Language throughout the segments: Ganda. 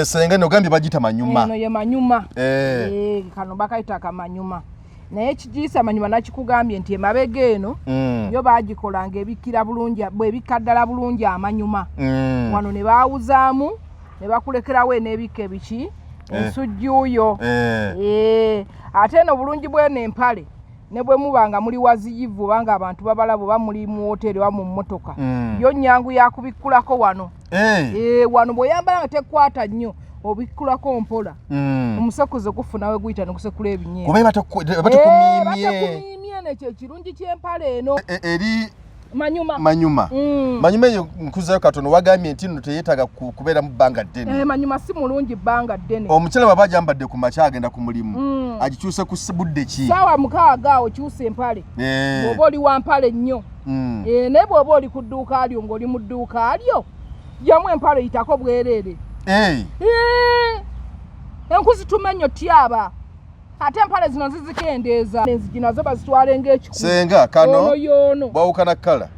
Senga nogambye bagita manyuma. Eno ye manyuma. Kano bakaita kamanyuma. Naye kijiisa manyuma nakikugambye nti emabega eno yo bagikolanga ebikira bulungi bwe bikaddala bulungi amanyuma. Wano ne baawuzaamu ne bakulekerawo n'ebike biki ensujjuuyo. Ate eno bulungi bw'eno empale ne bwe mubanga muli waziyivu banga abantu babalabo bamuli mu hoteli wa mu mmotoka yo nyangu yakubikkulako wano. Wano bw'oyambala nga tekwata nnyo obikkulako mpola omusekuzo gufuna we guyita n'okusekula ebinyeebwa kuba batakumiimye nekyo ekirungi ky'empale eno eri manyuma manyuma eyo nkuzayo katono wagambye nti nno teyeetaaga kubeera mu bbanga ddene. Manyuma si mulungi bbanga ddene. Omukyala bw'aba agyambadde ku makya agenda ku mulimu agikyuse ku budde ki? Ssaawa 6 awo kyusa empale bw'oba oli wa mpale nnyo naye bw'oba oli ku dduuka lyo ng'oli mu dduuka lyo jamu empale yitako bwereere. Enku zituma nnyo tyaba ate empale zino zizikendeeza enzigi nazo bazitwale ng'ekikulu. Senga kano yono bwawukana kkala.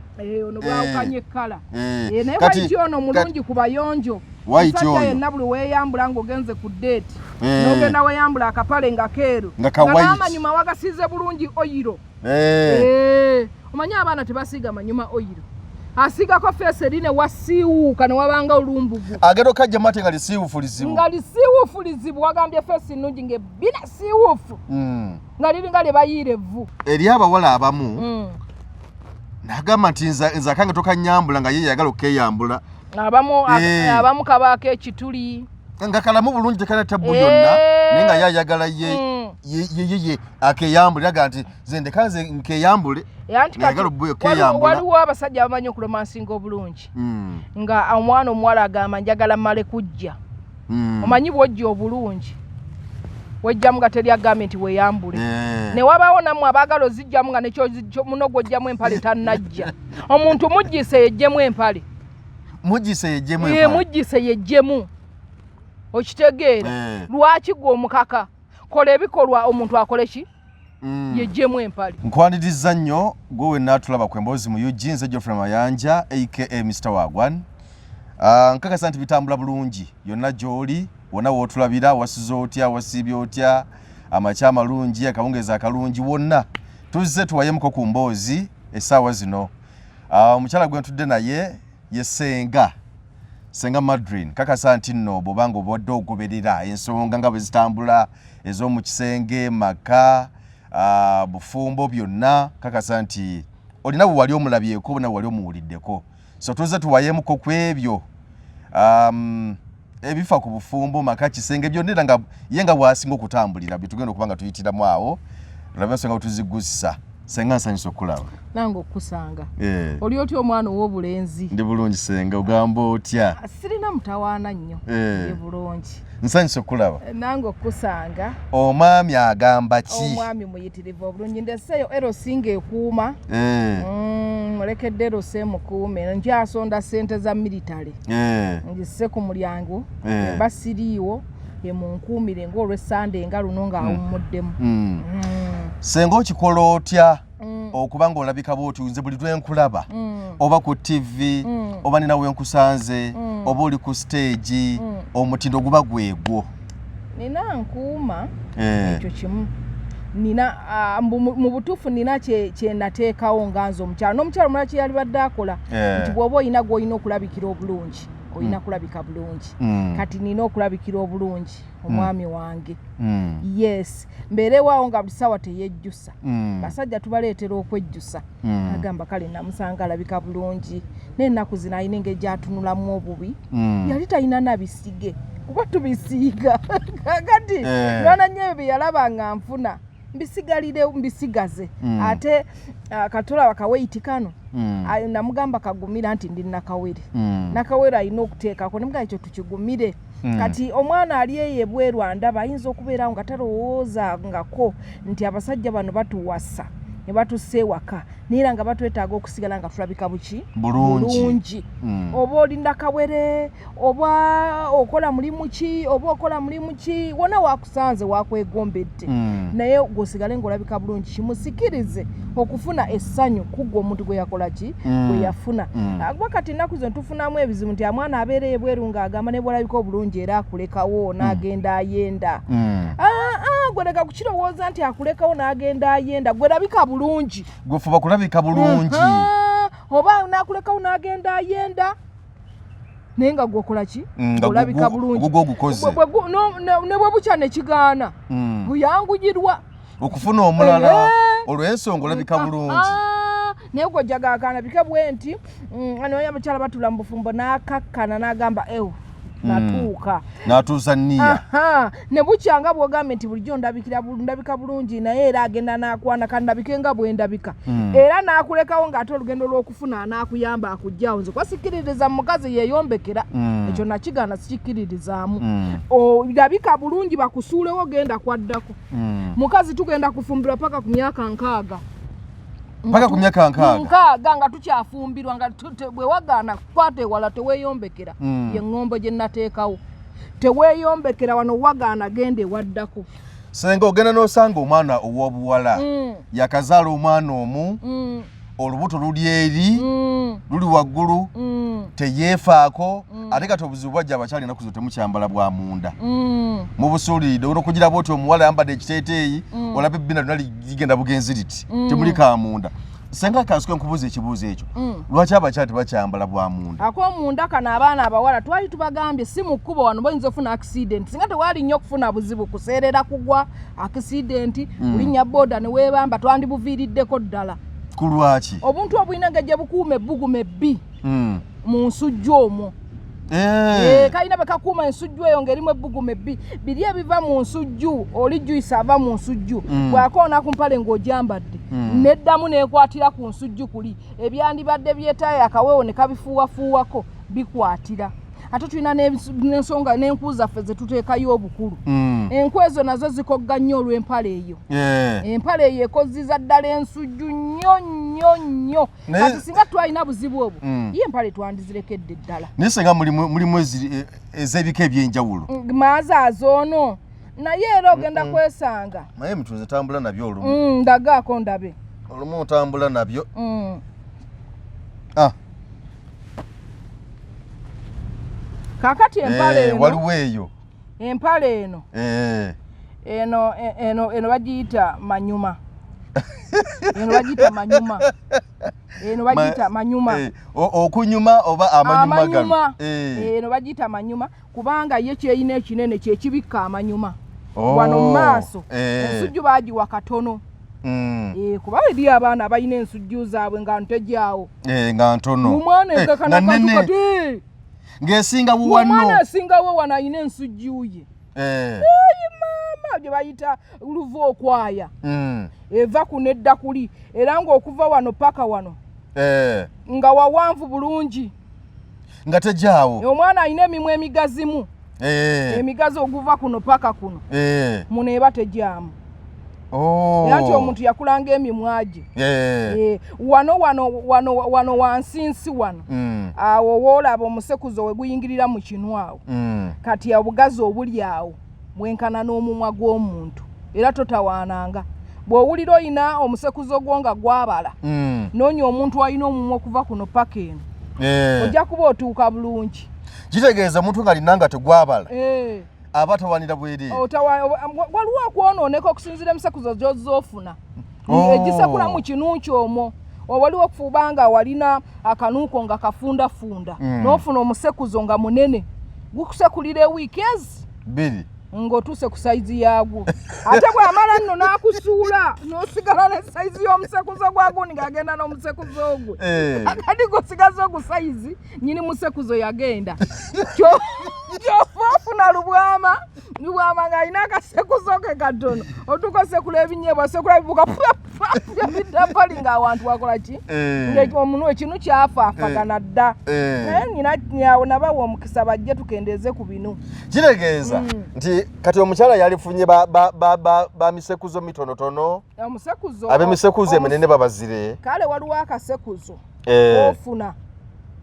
Ono bwawukanye ekkala. Naye waiti ono mulungi ku bayonjo. Waiti yenna buli weeyambula ng'ogenze ku ddeeti n'ogenda weeyambula akapale nga keeru nga n'amanyuma wagasiize bulungi oyiro. Omanyi abaana tebasiiga manyuma oyiro. Asigako feesi erine wasiiwuuka ne wabanga olumbugu. Agenda okajja mate nga lisiiwufulizibu. Nga lisiiwufulizibu wagambye feesi nnungi ng'ebbina siiwuufu. Nga liringa lye bayiira evvu. Eri abawala abamu nagamba nti nze akange tokanyambula nga ye yagala okkeeyambula. Abamu kabaako ekituli. Nga kalamu bulungi tekana tabbu yonna naye nga yayagala ye akeeyambule aga nti ze ndekaze nkeeyambule. Waliwo abasajja abamanyi okulomansinga obulungi nga omwana omuwala agamba njagala mmale kujja. Omanyi bw'ojja obulungi wejjamu nga teri agambye nti weeyambule. Ne wabaawo nammwe abaagala ozijjamu nga nekyo muno gw'ojjamu empale tannajja. Omuntu mujjise yejjemu empale. Mujjise yejjemu. Okitegeera lwaki gwe omukaka kola ebikolwa omuntu akole ki yejjemu empale. Nkwaniriza nnyo gwe wenna tulaba ku emboozi mu Eugene Geoffrey Mayanja aka Mr. Wagwan. Nkakasa nti bitambula bulungi yonna gy'oli wonna wootulabira wasize otya wasiibye otya amakya amalungi akawungeezi akalungi wonna tuzze tuwayemuko ku mboozi essaawa zino. Omukyala gwe ntudde naye ye Senga Madrin. Kakasa nti nno bw'obanga obadde ogoberera ensonga nga bwe zitambula ez'omu kisenge maka bufumbo byonna kakasa nti olina bwe wali omulabyeko na wali omuwuliddeko. So tuzze tuwayemuko ku ebyo ebifa ku bufumbo maka kisenge byonna nga ye nga bw'asinga okutambulira bye tugenda okuba nga tuyitiramu awo olaba ensonga bwe tuziggusa. Senga nsanyusa okulaba. Nange okusanga. Oli otya omwana ow'obulenzi? Ndi bulungi Senga ogamba otya? Sirina mutawaana nnyo. Ndi bulungi. Nsanyusa okulaba. Nange okusanga. Omwami agamba ki? Omwami muyitirivu obulungi ndeseeyo erosinga ekuuma. Mulekedde erose mukuume nkyasonda ssente za militale. Ngisse ku mulyango basiriiwo emunkuumire ng'olw'essande nga luno ng'awummuddemu. Senga okikola otya okuba ng'olabika bw'oti nze buli lwenkulaba oba ku TV oba nina wenkusanze oba oli ku stage omutindo guba gwegwo? Nina nkuuma ekyo kimu. Nina mu butuufu nina kye nateekawo nga nze omukyala n'omukyala omulala kye yali badde akola nti bw'oba olina gw'olina okulabikira obulungi olina kulabika bulungi. Kati nina okulabikira obulungi omwami wange. Yes mbeerewaawo nga buli ssaawa teyejjusa. Basajja tubaleetera okwejjusa. Agamba kale namusanga alabika bulungi n'ennaku zino alina engeri gy'atunulamu obubi. Yali talina na bisige kuba tubisiiga kakati nona nnyo ebyo bye yalaba nga nfuna mbisigalire mbisigaze. Ate katula wakaweiti kano namugamba kagumira nti ndi nakawere. Nakawere alina okuteekako nemugamba ekyo tukigumire. Kati omwana ali eyo ebweru andaba ayinza okubeerawo nga talowooza ngako nti abasajja bano batuwasa ne batusse waka nera nga batwetaaga okusigala nga tulabika buki bulungi oba olinda kawere oba okola mulimu ki oba okola mulimu ki wona wakusanze wakwegombedde naye gosigale ng'olabika bulungi kimusikirize okufuna essanyu kugwa omuntu gwe yakola ki gwe yafuna wakati ennaku zo tufunamu ebizibu nti amwana abeere ebweru ng'agamba ne bw'olabika obulungi era akulekawo n'agenda ayenda gwe leka kukirowooza nti akulekawo n'agenda ayenda gwe labika bulungi gwefuba kulabika bulungi oba n'akulekawo n'agenda ayenda naye nga gwokola ki olabika bulungi ne bwe bukya ne kigaana buyanguyirwa okufuna omulala olw'ensonga olabika bulungi naye gwojjagaakaana bika bwe nti anoya abakyala batula mu bufumbo n'akakkana n'agamba natuuka n'atuusa nniya ne bukyanga bw'ogambe nti bulijjo ndabika bulungi naye era agenda n'akwana kandabike nga bwe ndabika era n'akulekawo ng'ate olugendo lw'okufuna n'akuyamba akujjawo nze kwasikiririza mukazi yeeyombekera ekyo nakigaana sikikiririzaamu olabika bulungi bakusuulewo genda kwaddako mukazi tugenda kufumbirwa paka ku myaka 6 paka ku myaka 6 nga tukyafumbirwa nga bwe wagaana kwate wala teweeyombekera ye ngombo gye nateekawo teweeyombekera wano wagaana gende waddako senga ogenda n'osanga omwana ow'obuwala yakazaala omwana omu olubuto luli eri luli waggulu teyeefaako ate kati obuzibu bwajja abakyali ennaku zo temukyambala bwa munda mu busuuliride olwokugira bwoti omuwala yambadde ekiteeteeyi olaba ebbina lyonna ligenda bugenzi liti temuli ka munda senga kansuke nkubuuza ekibuuzo ekyo lwaki abakyala tebakyambala bwa munda ak'omunda kano abaana abawala twali tubagambye si mu kkubo wano bayinza okufuna akisidenti singa tewaali nnyo okufuna buzibu kuseerera kugwa akisidenti bulinnya booda ne weebamba twandibuviiriddeko ddala kulwaki obuntu obulina ng'ejje bukuuma ebbugumu ebbi mu nsujju omwo kalina bekakuuma ensujju eyo ng'erimu ebbugumu ebbi biri ebiva mu nsujju oli juyisi ava mu nsujju bw'akoona ku mpale ng'ogyambadde neddamu n'ekwatira ku nsujju kuli ebyandibadde byetaayo akaweewo ne kabifuuwafuuwako bikwatira ate tulina n'ensonga n'enku zaffe ze tuteekayo obukulu enku ezo nazo zikogga nnyo olw'empale eyo empale eyo ekozziza ddala ensujju nnyo kati singa twalina buzibu obwo ye empale twandizirekedde ddala naye senga mulimu ez'ebika ebyenjawulo maazaazo ono naye era ogenda kwesanga naye mutunze tambula nabyo olumu ndagaako ndabe olumu otambula nabyo kakati empale eno waliwo eyo empale eno bagiyita manyuma eno bagiyita manyuma okunyuma oba amanyuma gano eno bagiyita manyuma kubanga ye kyeyina ekinene kyekibikka amanyuma wano mu maaso ensujju baagiwa katono kuba eri abaana abalina ensujju zaabwe nga ntejaawo nga ntono omwana enkakanakatukati ng'esingawo wano omwana asingawo wano ayina ensujju ye maama gye bayita luva okwaya eva kuno edda kuli era ng'okuva wano paka wano nga wawanvu bulungi nga tejaawo omwana ayina emimwa emigazimu emigazi oguva kuno paka kuno muno eba tejaamu era nti omuntu yakulanga emimwa gye wano wansinsi wano awo woolaba omusekuzo we guyingirira mu kinwawo kati obugazi obuli awo bwenkana n'omumwa gw'omuntu era totawaananga bw'owulira oyina omusekuzo gwo nga gwabala noonya omuntu alina omumwa okuva kuno paka eno ojja kuba otuuka bulungi kitegeeza omuntu ng'alina nga tegwabala aba tawanira bwereere waliwo okwonooneka okusinziira emisekuzo gy'ozzoofuna egisekula mu kinu kyomwo waliwo okufuuba nga walina akanuuko nga kafundafunda n'ofuna omusekuzo nga munene gukusekulira ewiiki ezi 2 ng'otuuse ku sayizi yaagwo ate bw'amala nno n'akusuula n'osigala ne sayizi y'omusekuzo gwagundi ng'agenda n'omusekuzo ogwe akati gosigaza ogu sayizi nyini musekuzo yagenda kyova ofuna lubwama maama ng'alina akasekuzo ke katono otukosekula ebinyeebwa sekula bibuka biddapali ng'awantu wakola ki ng'omunwe kinu kyafaafagana dda nyina nabawa omukisa bajje tukendeeze ku bino kitegeeza nti kati omukyala yalifunye bamisekuzo mitonotono ab'emisekuzo eminene babazire kale waliwo akasekuzo ofuna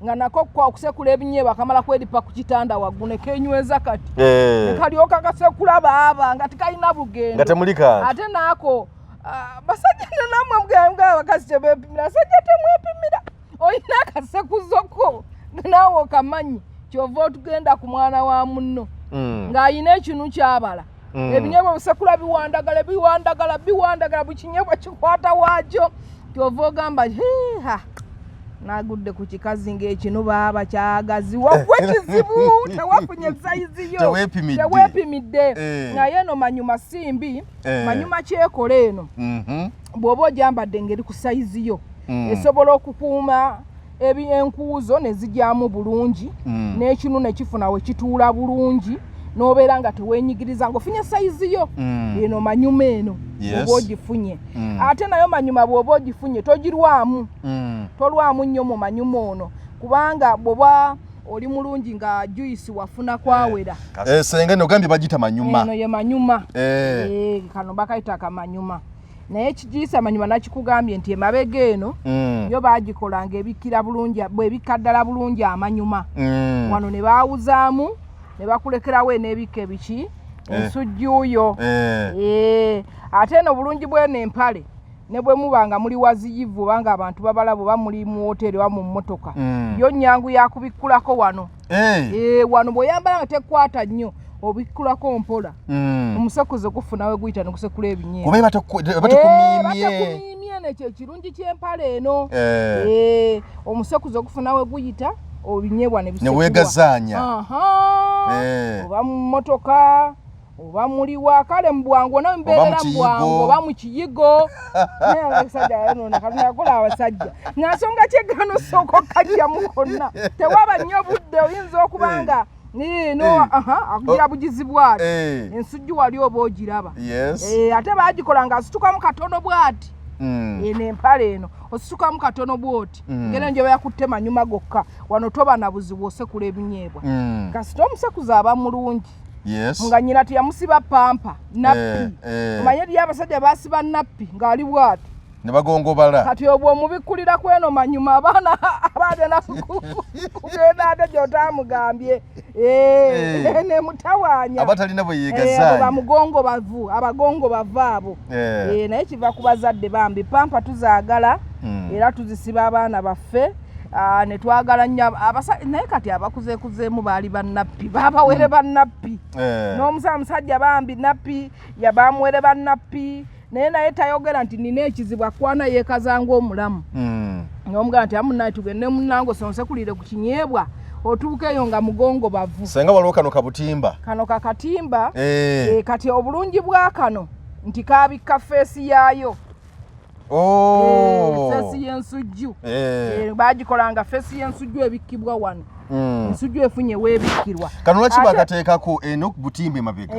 nga nako okusekula ebinyeebwa akamala kweripa ku kitanda waggulu ne kenyweza kati ne kalyoka kasekula baaba nga tikalina bugendo nga temuli kantu ate naako basajja namwe mugamba abakazi tebeepimira basajja temwepimira olina akasekuzo ko naawe okamanyi kyova otugenda ku mwana wa munno ng'ayina ekinu kyabala ebinyeebwa bisekula biwandagala bukinyeebwa kikwata waakyo kyova ogamba ha nagudde ku kikazi ng'ekino baaba kyagaziwa gwe kizibu tewafunye sayizi yo teweepimidde naye eno manyuma simbi manyuma kyekola eno bw'oba ogyambadde ngeri ku sayizi yo esobola okukuuma enkuuzo ne zijyamu bulungi n'ekinu ne kifuna we kituula bulungi n'obeera nga teweenyigiriza ng'ofunye sayizi yo eno manyuma eno bw'oba ogifunye ate nayo manyuma bw'oba ogifunye togirwamu tolwamu nnyo mu manyuma ono kubanga bw'oba oli mulungi nga juice wafuna kwawera senga nogambye bagita manyuma eno ye manyuma kano bakayita akamanyuma naye kijiisa manyuma nakikugambye nti emabega eno yo baagikolanga ebikira bulungi bwebikaddala bulungi amanyuma wano ne baawuzaamu ne bakulekerawo n'ebika ebiki ensujjuuyo ate eno bulungi bw'eno empale ne bwe muba nga muli waziyivu obanga abantu babalabo oba muli mu woteri oba mu mmotoka yo nnyangu yakubikkulako wano wano bw'oyambala nga tekwata nnyo obikkulako mpola omusekuzo gufuna we guyita ne gusekula ebinyeebwa batakumiimye nekyo ekirungi ky'empale eno omusekuzo gufuna we guyita obinyeebwa ne bisekulwa neweegazaanya oba mu mmotoka oba muli wakale mu bwangu nawe mbeerera mu bwangu oba mu kiyigo abasajja nona katonda yakola abasajja ngansonga kyegano sooka okkajjamu konna tewaba nnyo budde oyinza okubanga akugira bugizi bwali ensujju wali oba ogiraba ate baagikola nga asitukamu katono bw'ati eno empale eno ositukamu katono bw'oti ngeri nje yakutte manyuma gokka wano toba na buzibu osekula ebinyeebwa kasita omusekuzo aba mulungi nga nyina teyamusiba pampa nappi omanye eri abasajja basiba nappi ng'ali bw'ati ne bagongobala kati obwo omubikkulira kweno manyuma abaana abagenda kugenda ate gy'otaamugambye ne mutawaanya abatalina bwe yeegazaanya abagongo bavu abo naye kiva ku bazadde bambi pampa tuzaagala era tuzisiba abaana baffe ne twagala nnyo naye kati abakuzeekuzeemu baali bannappi baabawere bannappi n'omusajja bambi nappi yabamuwere bannappi naye tayogera nti nina ekizibu akwana yeekazanga omulamu ng'omugamba nti amunaye tugende munange osonsekulire ku kinyeebwa otuukeeyo nga mugongo bavu senga waliwo kano kabutimba kano kakatimba kati obulungi bwa kano nti kaabikka feesi yaayo feesi y'ensujju baagikolanga feesi y'ensujju ebikkibwa wano ensujju efunye weebikkirwa kano lwaki bakateekako eno butimba emabega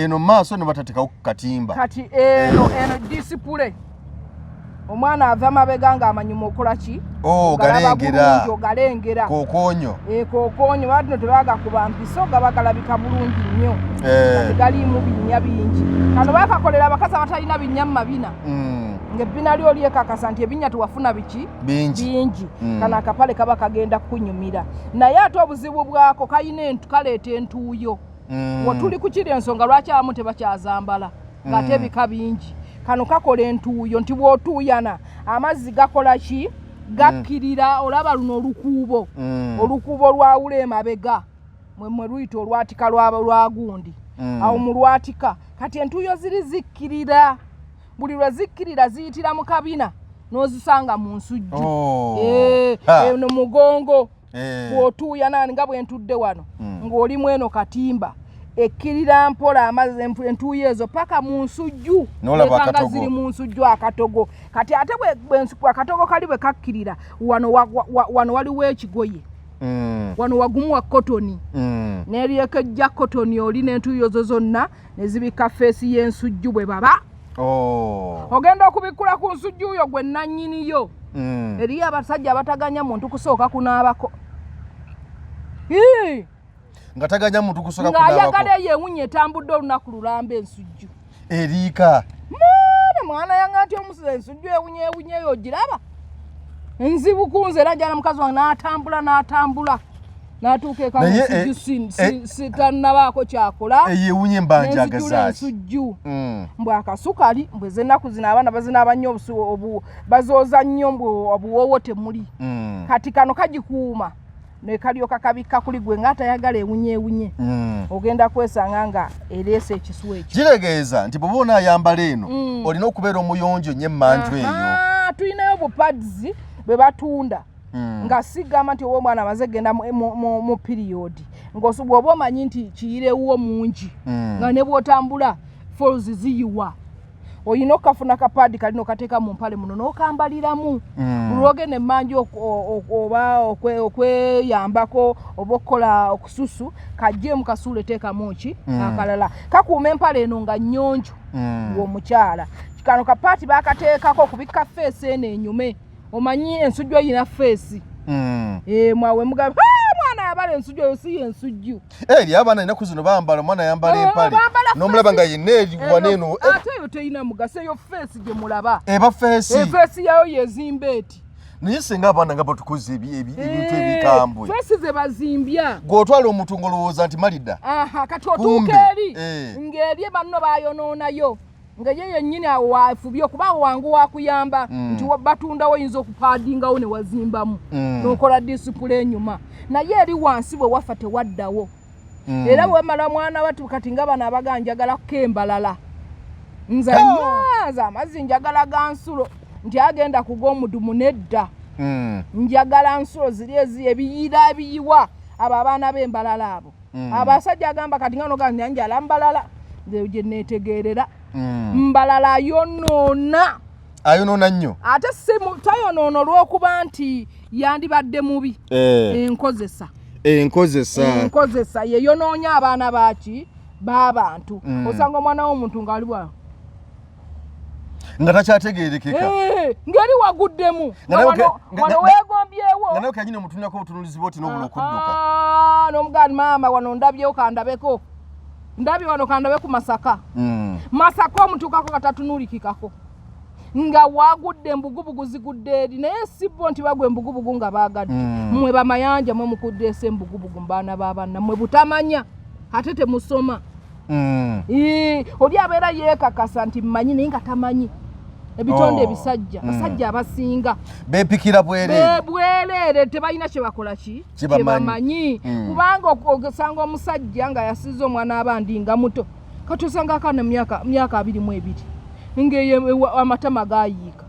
eno maaso ne batateekako katimba kati eno disipule omwana ava mabega ng'amanyuma okola ki galengera kokonyo kokonyo batino tebagakuba mpiso gaba galabika bulungi nnyo galimu binnya bingi kano bakakolera abakazi abatalina binnya mu mabina ng'ebbina lyo lyekakasa nti ebinnya tewafuna biki bingi kano akapale kaba kagenda kunyumira naye ate obuzibu bwako kaleeta entuuyo wetuli kukiri ensonga lwaki abamu tebakyazambala ng'ate ebika bingi kano kakola entuuyo nti bw'otuuyana amazzi gakola ki gakkirira olaba luno olukuubo lwawula emabega mwe luyita olwatika lwa gundi awo mu lwatika kati entuuyo ziri zikkirira buli lwe zikkirira ziyitira mu kabina n'ozisanga mu nsujju eno mugongo bw'otuuyana nga bwe ntudde wano ng'olimu eno katimba ekkirira mpola amazzi entuuyo ezo paka mu nsujju ekanga ziri mu nsujju akatogo kati ate akatogo kali bwe kakkirira wano waliwo ekigoye wano wagumu wa cotton n'eryekejja cotton oli n'entuuyo zo zonna ne zibika feesi y'ensujju bwe baba ogenda okubikula ku nsujju yo gwe nannyiniyo eriyo abasajja abataganya muntu kusooka kunaabako nga taganya muntu kusooka kunaabako ng'ayagala yeewunye etambudde olunaku lulamba ensujju eriika mwana yange ati omusiza ensujju ewunyeewunye eyo ogiraba nzibu kunze era njala mukazi wange n'atambula n'atuuka eka ensujju sitannabaako kyakola eyewunye embanja ensujju mbwe akasukali mbwe z'ennaku zino abaana bazinaaba nnyo bazooza nnyo mbwe obuwoowo temuli kati kano kagikuuma ne kalyoka kabikka kuli gwe ng'atayagala ewunyeewunye ogenda kwesanga nga ereese ekiswa ekyo kiregeeza nti bw'oba onaayambala eno olina okubeera omuyonjo nnyo emmanju eyo tulinayo bupads bwe batunda nga sigamba nti oba omwana amaze genda mu piriyodi ng'oba omanyi nti kiyirewo mungi nga ne bw'otambula fols ziyiwa oyina okafuna kapaadi kalina okateeka mu mpale muno n'okambaliramu lwogenda emmanju oba okweyambako oba okukola okususu kajjeemu kasuule teekamu ki akalala kakuuma empale eno nga nnyonjo ng'omukyala kano kapaati baakateekako okubikka feesi eno enyume omanyi ensujju eyina feesi mwawe mugamba mwana yabala ensujju eyo si ensujju eri abaana ennaku zino bambala omwana yambala empale n'omulaba nga yenna eriwana eno ate eyo teyina mugaso eyo feesi gye mulaba eba feesi feesi yayo yezimba eti naye singa abaana nga batukoze ebintu ebikambwe feesi ze bazimbya ng'otwala omuntu ng'olowooza nti malidda kati otuuka eri ng'eri banno bayonoonayo nga ye yennyini awo waafubye okuba wangu wakuyamba nti batundawo oyinza okupaadingawo ne wazimbamu n'okola disipule enyuma naye eri wansi bwe wafa tewaddawo era bwemala mwana watu kati nga bano abaga njagala kembalala nze amazzi njagala ga nsulo nti agenda kuga omudumu nedda njagala nsulo ziri ebiyira ebiyiwa abo abaana b'embalala abo abasajja agamba kati nga noga njala mbalala gye neetegeerera mbalala ayonoona nnyo ate tayonoona olw'okuba nti yandibadde mubi enkozesa yeyonoonya abaana baki b'abantu osanga omwana w'omuntu ng'ali bwa nga takyategeerekeka ngeri waguddemu wano weegombyewo nga nawe kanyini omutunako obutunulizi bwoti n'obula okudduka n'omugandi maama wano ndabyewo kandabeko ndabye wano kandabe ku Masaka Masaka omutuukako katatunuulikikako nga wagudde embugubugu zigudde eri naye si bo nti bagwa embugubugu nga baagadde mmwe bamayanja mwe mukuddeesa embugubugu mbaana b'abanna mmwe butamanya ate temusoma oli abeera yeekakasa nti mmanyi naye nga tamanyi ebitonde ebisajja basajja abasinga beepikira bwereere tebalina kye bakola kye bamanyi kubanga ogesanga omusajja nga yasiza omwana abandi nga muto kati osanga akaana myaka 22 ng'eyo amatama gayiika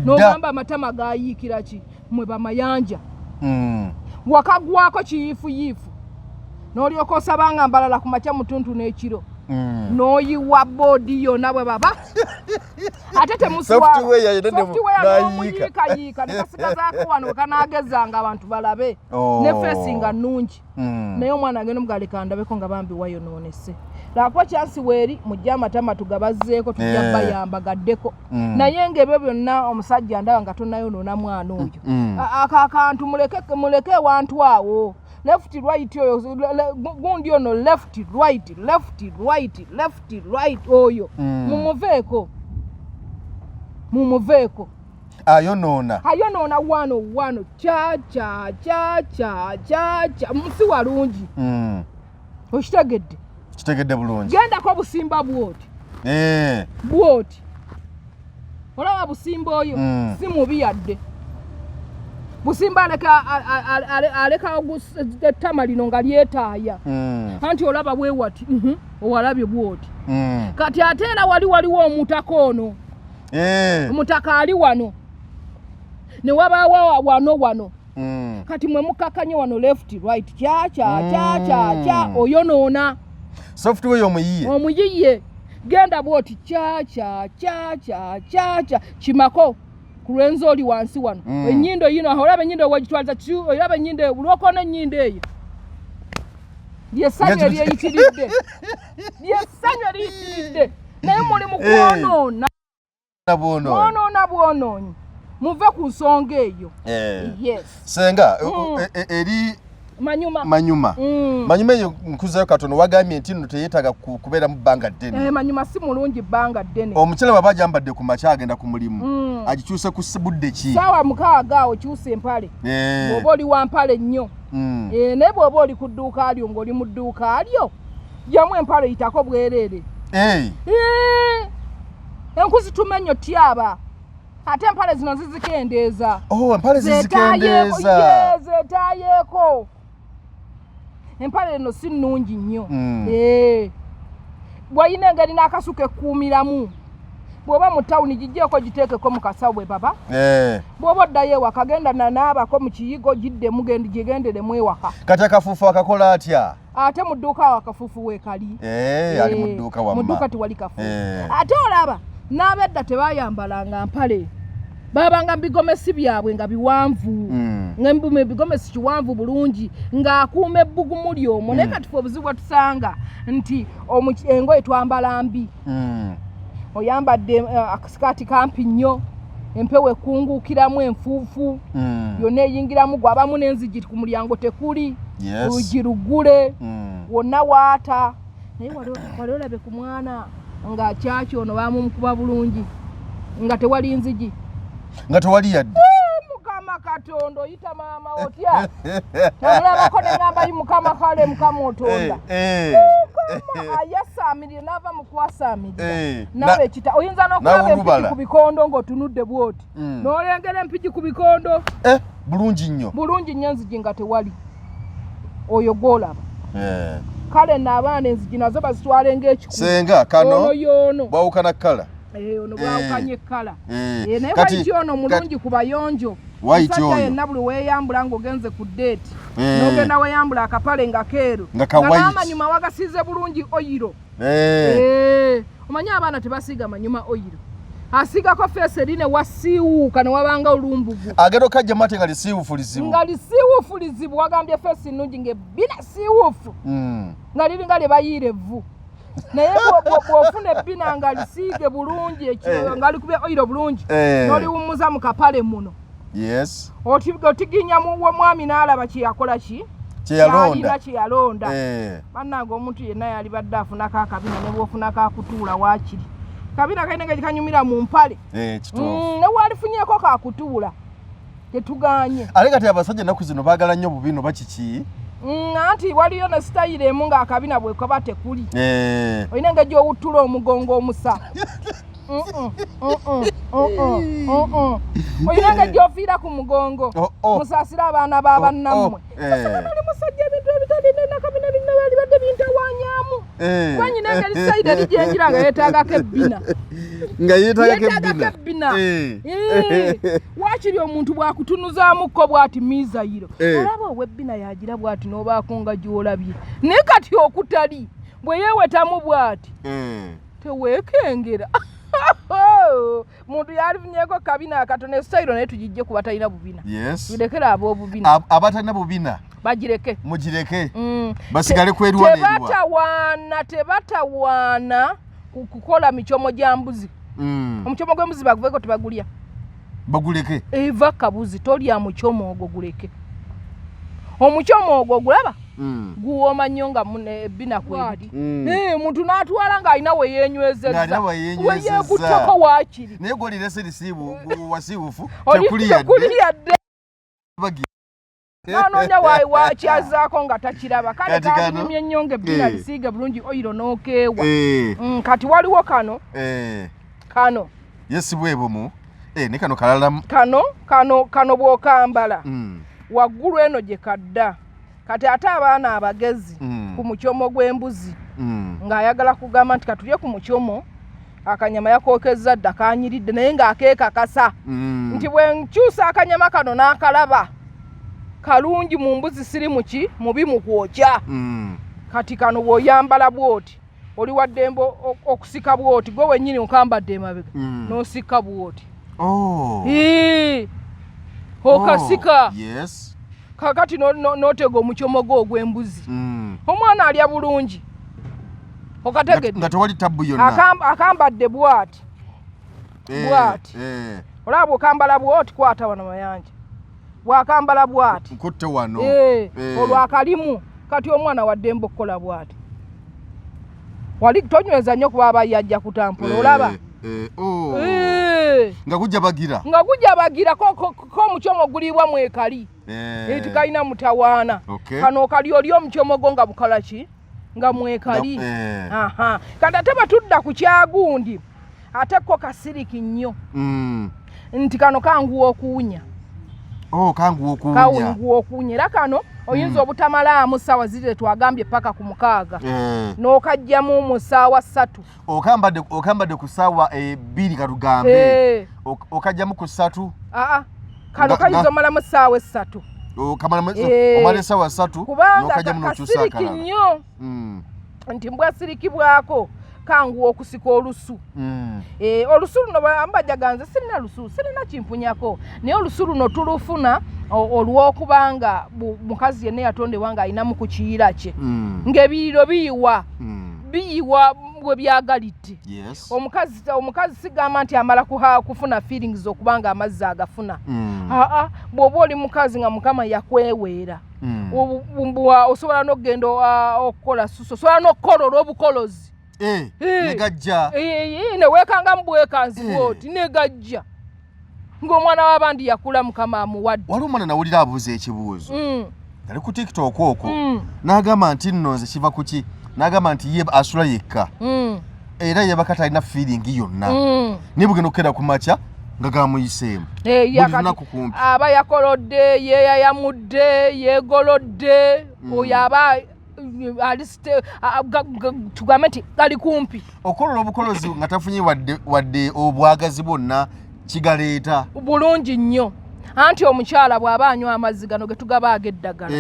n'ogamba amatama gayiikira ki mmwe bamayanja wakagwako kiyiifuyiifu n'olyoka osabanga mbalala ku makya mutuntu n'ekiro n'oyiwa boodi yonna bwe baba ate temusiwayiika ne kasigazaako wano kanaagezanga abantu balabe ne feesi nga nnungi naye omwana agenda omugaleka ndabeko nga bambi wayonoonese lwakuba kyansi weeri mujja amatama tugabazzeeko tujja bayambagaddeko naye ng'ebyo byonna omusajja ndaba nga tonayonoona mwana oyo akantu muleke ewantu awo left right gundi ono left right oyo mumuveeko ayonoona wano cha musi walungi kitegedde bulungi gendako busimba bwoti olaba busimba oyo si mubi yadde busimba aleka ettama lino nga lyetaaya anti olaba bwe wati owalabye bwoti kati ate era waliwo omutaka ono omutaka ali wano ne wabaawo wano kati mwe mukakanye wano left right cha oyonoona software omuyiye genda bwoti cha kimako kulwenzo oli wansi wano enyindo yino olaba enyindo wagitwaliza olaba enyindo ulokona enyindo eyo lyesanyu eryeyitiridde naye muli mukwonoona bwonoonyi muve ku nsonga eyo yes senga eri manyuma eyo nkuzayo katono wagambye nti nno teyeetaaga kubeera mu bbanga ddene manyuma si mulungi bbanga ddene omukyala baba ajambadde ku makya agenda ku mulimu agikyuse ku budde ki saawa 6 awo kyusa empale bw'oba oli wa mpale nnyo naye bw'oba oli ku dduuka lyo ng'oli mu dduuka lyo jamu empale yitako bwereere enku zitumenyo tyaba ate empale zino zizikendeeza empale zizikendeeza zeetaayeeko empale eno si nnungi nnyo bw'olina engeri n'akasuka ekkuumiramu bw'oba mu tawuni gijjeeko giteekeko mu kasabwe baba bw'oba oddayo ewaka genda nanaabako mu kiyigo giddemu gigenderemu ewaka kati akafuufu akakola atya ate mu dduuka awo akafuufu weekali ali mu dduuka wamma mu dduuka tewali kafuufu ate olaba n'abedda tebayambalanga mpale babanga bigomesi byabwe nga biwanvu ng'embume bigomesi kiwanvu bulungi ng'akuuma ebbugumu lyomwo naye kati fe obuzibu tusanga nti engoye twambala mbi oyambadde akasikaati kampi nnyo empewo ekunguukiramu enfuufu yonna eyingiramu gwabamu n'enzigi ku mulyango tekuli olugi lugule wonna waata naye wali olabe ku mwana nga kyaki ono bamumukuba bulungi nga tewali nzigi nga tewali yadde mukama Katonda oyita maama otya tamulabako neŋŋamba yi mukama kale mukama otonda ayasaamirire n'ava mu kwasaamirira nawe ekita oyinza n'okulaba empiki ku bikondo ng'otunudde bw'oti n'olengera empiki ku bikondo bulungi nnyo enzigi nga tewali oyo gw'olaba kale n'abaana enzigi nazo bazitwale ng'ekikulu senga kano bwawukana kkala ono bwawukanye ekkala naye waiti ono mulungi ku bayonjo musajja yenna buli weeyambula ng'ogenze ku deeti n'ogenda weeyambula akapale nga keeru nga n'amanyuma wagasiize bulungi oyiro omanyi abaana tebasiiga manyuma oyiro asigako feesi eri ne wasiiwuuka ne wabanga olumbugu agero kajja mate nga lisiiwuufu lizibu wagambye feesi nnungi ng'ebbina siiwuufu nga liringa lye bayiira evvu naye bw'ofuna ebbina nga lisiige bulungi nga likubye oyiro bulungi n'oliwummuza mu kapale muno otiginya mwami n'alaba kyeyakola kyeyalonda bannange omuntu yenna yali badde afunako akabina ne bw'ofunako akutuula waakiri kabina kalina nga kikanyumira mu mpale ne walifunyeko kakutuula tetuganye ate kati abasajja ennaku zino baagala nnyo bubino bakiki anti waliyo ne sitayiro emu ng'akabina bwe kaba tekuli olina engeri gy'owuttula omugongo omusa olina engeri gy'ofiira ku mugongo musaasire abaana b'abannammwe oli musajja ebintu ebitalina nakabina birina bali badde bintawanyaamu wanyina engeri sayida eri gyenjira nga yeetaagako ebbina waakiri omuntu bw'akutunuzaamuko bw'ati miizayiro olaba ow'ebbina yagira bw'ati n'obaako nga gy'olabye naye kati okutali bwe yeewetamu bw'ati teweekengera muntu yalifunyeeko kabina akatono esitayiro naye tugijje ku batalina bubina tulekere ab'obubina abatalina bubina bagireke mugireke basigale kwerwa tebatawaana kukola micomo gya mbuzi omucomo gw'embuzi baguveko tebagulya baguleke eva kabuzi tolya mucomo ogwo guleke omucomo ogwo gulaba guwooma nnyo nga ebbina kwebiri muntu n'atwala ng'alina we yeenywezezza weyeekutteko waakiri naye gwolirese wasiiwufu tekuli yadde nanoonya wakyazaako nga takiraba kale kaanyumye nnyo ng'ebbina lisiige bulungi oyiro n'okeewa kati waliwo kano yesibwebumu ne kano kalalamu kano bw'okambala waggulu eno gye kadda kati ate abaana abagezi ku mucomo gw'embuzi ng'ayagala kugamba nti katulye ku mucomo akanyama yakookezza dda kanyiridde naye ng'akeekakasa nti bwe nkyusa akanyama kano n'akalaba kalungi mu mbuzi siri muki mubi mu kwokya kati kano bw'oyambala bw'oti oli wa ddembe okusika bw'oti gwe wennyini okambadde emabega n'osika bw'oti okasika yes kakati notega omuchomogo ogw'embuzi omwana alya bulungi okategedde nga tewali tabbu yonna akambadde bwati olaba okambala bwoti kwata wano mayanja bwakambala bwati nkutte wano olwakalimu kati omwana wadde mbokkola bwati wali tonyweza nnyo kuba abayajja kutampola olaba nga gujja bagira ko omuchomo guliibwa mwekali tikalina mutawaana kano okali oli omuchomogo nga bukala ki nga mwekali kati ate batudda ku kyagundi ate ko kasiriki nnyo nti kano kanguwa okuwunya kanguwa okuwunya era kano oyinza obutamalaamu ssaawa ziri twagambye paka ku 6 n'okajjamu mu ssaawa 3 okambadde ku ssaawa 2 katugambe okajjamu ku 3 kano kayinza omalamu ssaawa 3 omala essaawa 3 n'okajjamu n'okyusaakala kubanga nnyo nti mbwasirikibwako kanguwa okusika olusu olusu luno bajaganze sirina lusu sirina kimpunyako naye olusu luno tulufuna olw'okubanga mukazi yenna yatondebwa nga alinamu ku kiyira kye ng'ebiyiro biyiwa bwe byagalidde omukazi sigamba nti amala kufuna feelings okubanga amazzi agafuna bw'oba oli mukazi nga mukama yakweweera osobola n'okugenda okukola suso osobola n'okukola olw'obukolozi negajja newekanga mubwekanzi bwoti negajja ng'omwana w'abandi yakula mukama amuwadde wali omwana nawulira abuuza ekibuuzo yali ku tiktok okwo n'agamba nti nno nze kiva kuki n'agamba nti ye asula yekka era yebaka talina feeling yonna naye bugenda okukera ku makya nga gamuyiseemu buli lunaku kumpi aba yakolodde yeyayamudde yegolodde oyo aba tugambe nti gali kumpi okolola obukolozi nga tafunye wadde obwagazi bwonna kigaleeta bulungi nnyo anti omukyala bw'aba anywa amazzi gano ge tugaba ag'eddagala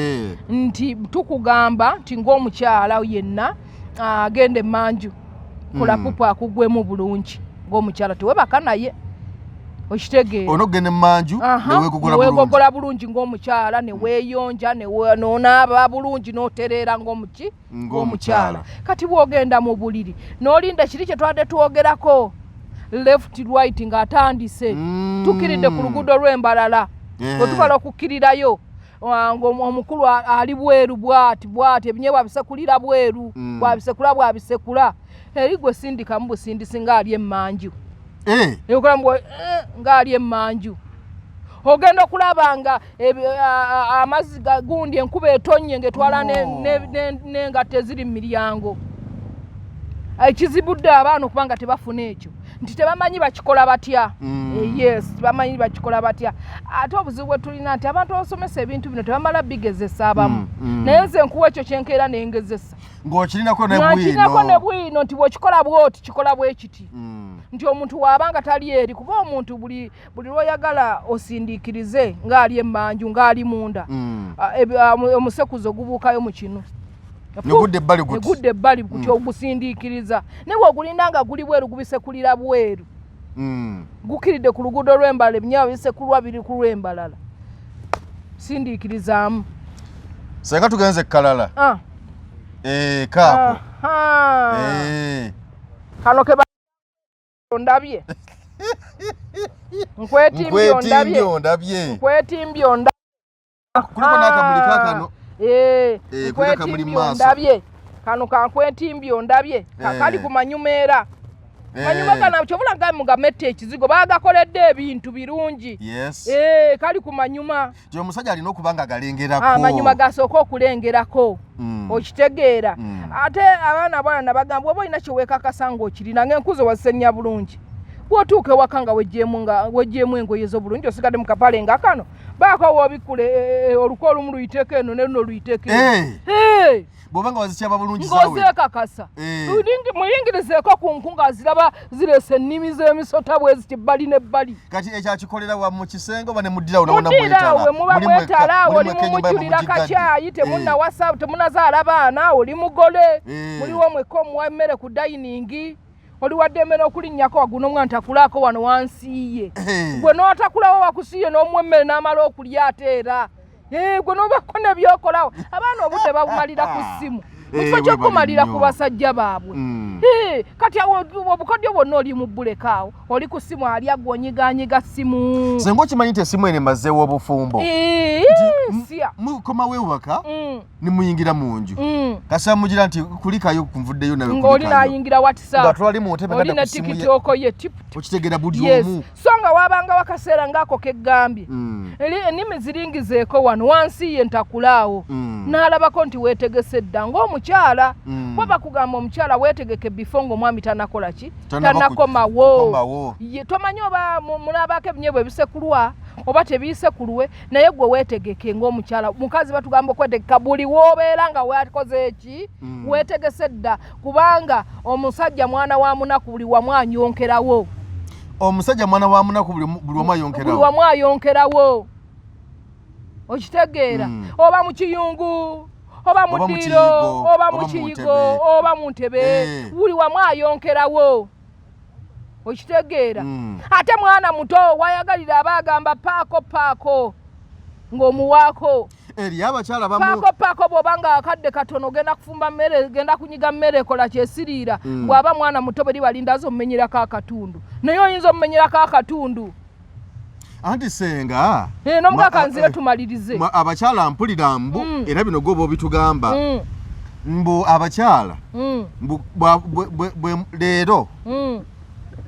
nti tukugamba nti ng'omukyala yenna agenda emmanju kulapupu akugwemu bulungi ng'omukyala tewebaka naye okitegeera onogenda emmanju neweegogola bulungi ng'omukyala neweeyonja n'onaaba bulungi n'otereera ng'omukyala kati bw'ogenda mu buliri n'olinda kiri kye twadde twogerako left right ng'atandise tukiridde ku luguudo lw'embalala wetumala okukkirirayo omukulu ali bweru bwati ebinyeebwa abisekulira bweru bwabisekula eri gwe sindikamu busindisi ng'ali emmanju ng'ali emmanju ogenda okulaba nga amazzi gagundi enkuba etonye ng'etwala n'engato eziri mu miryango ekizibudde abaana okuba nga tebafuna ekyo nti tebamanyi bakikola batya tebamanyi bakikola batya ate obuzibu bwe tulina nti abantu abasomesa ebintu bino tebamala bigezesa abamu naye nze nkuwa ekyo kyenkeera nengezesa ng'okirinako ne bwino nti bw'okikola bwoti kikola bwe kiti nti omuntu waabanga tali eri kuba omuntu buli lw'oyagala osindiikirize ng'ali emmanju ng'ali munda omusekuzo gubuukayo mu kinu negudde ebbali kuti ogusindiikiriza naye bw'ogulinda nga guli bweru gubisekulira bweru gukiridde ku luguudo lw'embalala ebinyeebwa bisekulwa biri ku lw'embalala sindiikirizaamu senga tugenze ekkalala kaako kano ke ondabye nkwetimbye ondabye kuliko n'akamuli kaakano ndabye kano kankwetimbi ondabye kakali ku manyumeera manyuma gano kyobula mugamette ekizigo baagakoledde ebintu birungi kali ku manyuma omusajja alina okuba nga galengerako amanyuma gasooka okulengerako okitegeera ate abaana bwana bagamba oba olina kyeweekakasa ng'okirina ng'enkuzo wasenya bulungi bw'otuuka ewaka nga wejjeemu engoye z'obulungi osigadde mu kapale nga kano baako woobikule oluko olumu luyiteeko eno neruno luyiteeko bw'obanga wazikyaba bulungi ng'ozeekakasa muyingirizeeko ku nku nga ziraba zireese ennimi z'emisota bwe ziti ebbali n'ebbali kati ekyakikolera wa mu kisenge oba ne muddirawo we muba mwetala oli mumujjulira kacyayi temunazaala baana oli mugole muliwo mwekka omuwa emmere ku dayiningi oli waddemera okulinnyako waguno omwana takulaako wano wansiiye gwe n'otakulawo wakusiiye n'omwemmere n'amala okulya ate era gwe n'obako ne byokolawo abaana obudde babumalira ku ssimu mukifo ky'okumalira ku basajja baabwe kati obukodyo bwonna oli mu bbulekaawo oli ku ssimu ali agwonyiganyiga ssimu senga okimanyi nti essimu eno emazeewo obufumbo mukomawo ewaka ne muyingira mu nju kasa mugira nti kulikayo kunvuddeyo nawe ng'oli n'ayingira WhatsApp nga twali mu ntebe oli ne tikitooko ye okitegeera buli omu so nga wabangawo akaseera ng'ako keggambye ennimi ziringizeeko wano wansi ye ntakulaawo n'alabako nti weetegese dda ng'omukyala bwe bakugamba omukyala weetegeke bifo ng'omwami tanakola ki tanakomawo tomanyi oba munaabako ebinyeebwa ebisekulwa oba tebiisekulwe naye gwe weetegeke ng'omukyala mukazi batugamba okwetegeka buli w'obeera nga wakoze eki weetegese dda kubanga omusajja mwana wa munaku buli wamu anyonkerawo omusajja mwana wa munaku buli wamu ayonkerawo okitegeera oba mu kiyungu oba mu ddiiro oba mu kiyigo oba mu ntebe buli wamu ayonkerawo okitegeera ate mwana muto wayagalira abaagamba paako ng'omuwaako eri abakyala paako bw'obanga akadde katono genda kufumba mmere genda kunyiga mmere ekola kyesiriira bw'aba mwana muto beri balindazo omumenyerako akatundu naye oyinza omumenyerako akatundu anti senga n'omugaka nzire tumalirize abakyala mpulira mbu era bino gwoba obitugamba mbu abakyala leero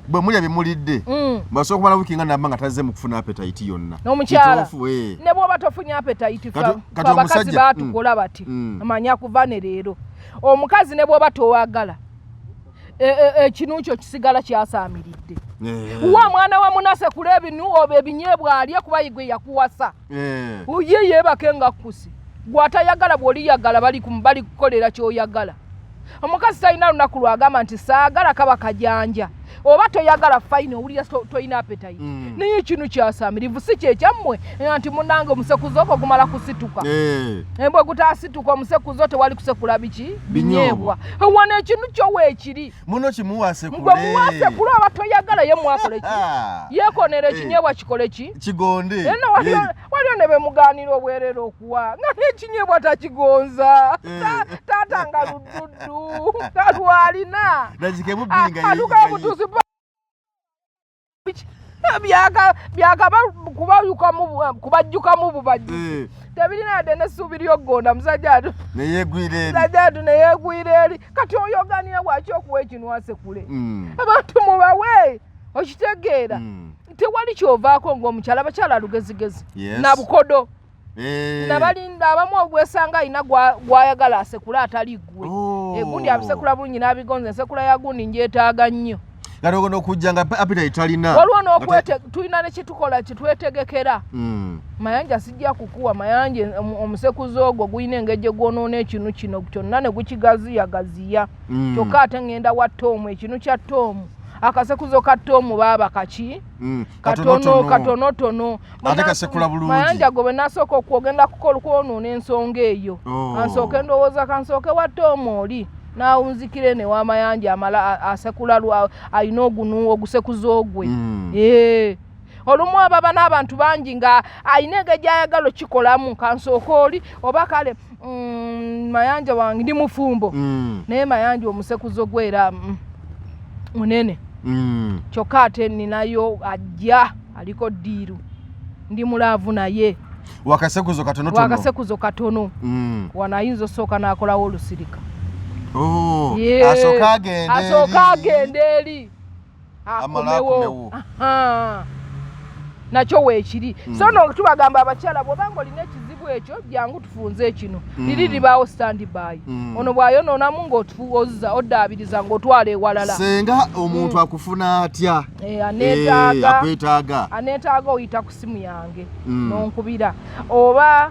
bwe mulya bimulidde basobola okumala wiiki nga namba nga tazze mu kufuna appetite yonna n'omukyala ne bw'oba tofunye appetite abakazi baatukola bati amanya kuva ne leero omukazi ne bw'oba towagala ekinu kyo kisigala kyasaamiridde wa mwana wa munase kula ebinu oba ebinyeebwa alye kuba yigwe yakuwasa ye yeebake nga kusi gw'atayagala bw'oliyagala bali kukolera ky'oyagala omukazi talina lunaku lwagamba nti saagala kaba kajanja oba toyagala fayini owulira toyina appetite naye ekinu kyasaamirivu si kyekyammwe nti munange omusekuzo okwo gumala kusituka embwe gutaasituka omusekuzo tewali kusekula biki binyeebwa wano ekinu kyo weekiri muno kimuwasekule gwe muwasekule oba toyagala ye mwakole ki yeekonera ekinyeebwa kikole ki kigonde eno waliyo ne bemugaanira obwerere okuwa nga n'ekinyeebwa takigonza taata nga ludduddu kalwalina atukabutusi byakaba kubajjukamu bubajjusi tebirina yadde n'essuubi ly'oggonda musajja atu neyeegwira eri kati oyoganira bwaki okuwa ekinwasekule abantu mubawe okitegeera tewali kyovaako ng'omukyala abakyala lugezigezi nabukodo nabalinda abamu ogwesanga alina gwayagala asekula atali gwe egundi abisekula bulungi n'abigonza ensekula ya gundi njeetaaga nnyo gatogo n'okujja nga appetite talina waliwo tulina ne kitukola kitwetegekera mayanja sijja kukuwa mayanje omusekuzi ogwo gulina engeri gye gwonoona ekinu kino kyonna ne gukigaziyagaziya kyokka ate ngenda wa ttoomu ekinu kya ttoomu akasekuzo ka ttoomu baaba kaki katonotono ate kasekula bulungi mayanja go bwe nasooka okugenda kwonoona ensonga eyo ansooke ndowooza kansooke wa ttoomu oli naawunzikire ne w'amayanja amala asekula alina ogusekuza ogwe olumu ababa n'abantu bangi nga alina engeri gy'ayagala okikolamu kansooka oli oba kale mayanja wange ndi mufumbo naye mayanja omusekuzo gwe era munene kyokka ate ninayo ajja aliko ddiiru ndi mulaavu naye wakasekuzo katono wanayinza osooka n'akolawo olusirika asooka agende eri akomewo nakyo weekiri so no tubagamba abakyala bw'obanga olina ekizibu ekyo jangu tufunze ekino liri libaawo stand by ono bw'ayonoonamu ng'otufuza oddaabiriza ng'otwala ewalala senga omuntu akufuna atya aneetaaga oyita ku simu yange n'onkubira oba